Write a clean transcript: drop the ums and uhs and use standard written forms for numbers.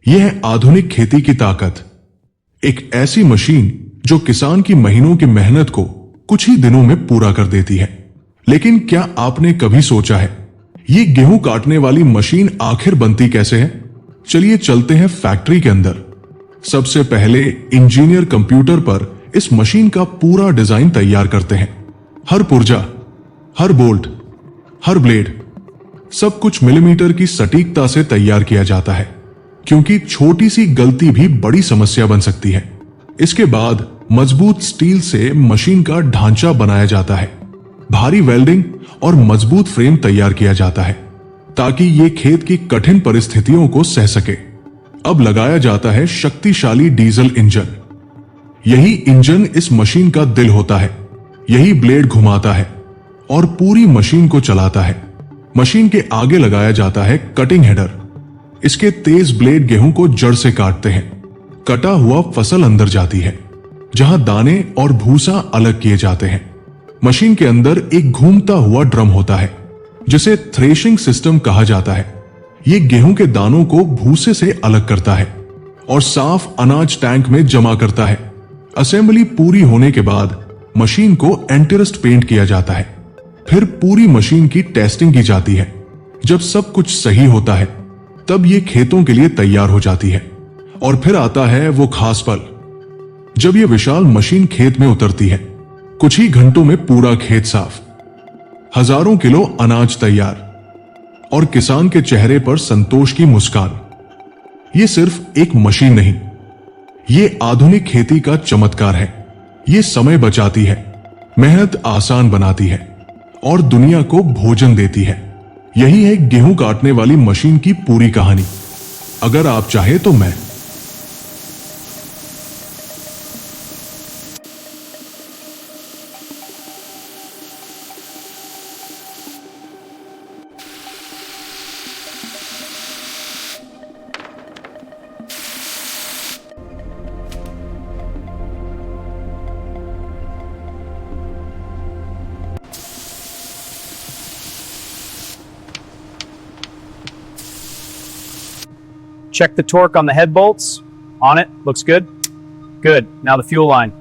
यह है आधुनिक खेती की ताकत। एक ऐसी मशीन जो किसान की महीनों की मेहनत को कुछ ही दिनों में पूरा कर देती है। लेकिन क्या आपने कभी सोचा है ये गेहूं काटने वाली मशीन आखिर बनती कैसे है? चलिए चलते हैं फैक्ट्री के अंदर। सबसे पहले इंजीनियर कंप्यूटर पर इस मशीन का पूरा डिजाइन तैयार करते हैं। हर पुर्जा, हर बोल्ट, हर ब्लेड, सब कुछ मिलीमीटर की सटीकता से तैयार किया जाता है, क्योंकि छोटी सी गलती भी बड़ी समस्या बन सकती है। इसके बाद मजबूत स्टील से मशीन का ढांचा बनाया जाता है। भारी वेल्डिंग और मजबूत फ्रेम तैयार किया जाता है ताकि ये खेत की कठिन परिस्थितियों को सह सके। अब लगाया जाता है शक्तिशाली डीजल इंजन। यही इंजन इस मशीन का दिल होता है। यही ब्लेड घुमाता है और पूरी मशीन को चलाता है। मशीन के आगे लगाया जाता है कटिंग हेडर। इसके तेज ब्लेड गेहूं को जड़ से काटते हैं। कटा हुआ फसल अंदर जाती है, जहां दाने और भूसा अलग किए जाते हैं। मशीन के अंदर एक घूमता हुआ ड्रम होता है, जिसे थ्रेशिंग सिस्टम कहा जाता है। यह गेहूं के दानों को भूसे से अलग करता है और साफ अनाज टैंक में जमा करता है। असेंबली पूरी होने के बाद मशीन को एंटीरस्ट पेंट किया जाता है। फिर पूरी मशीन की टेस्टिंग की जाती है। जब सब कुछ सही होता है, तब ये खेतों के लिए तैयार हो जाती है। और फिर आता है वो खास पल, जब ये विशाल मशीन खेत में उतरती है। कुछ ही घंटों में पूरा खेत साफ, हजारों किलो अनाज तैयार और किसान के चेहरे पर संतोष की मुस्कान। ये सिर्फ एक मशीन नहीं, ये आधुनिक खेती का चमत्कार है। ये समय बचाती है, मेहनत आसान बनाती है और दुनिया को भोजन देती है। यही है गेहूं काटने वाली मशीन की पूरी कहानी। अगर आप चाहे तो मैं Check the torque on the head bolts. On it. Looks good. Good. Now the fuel line.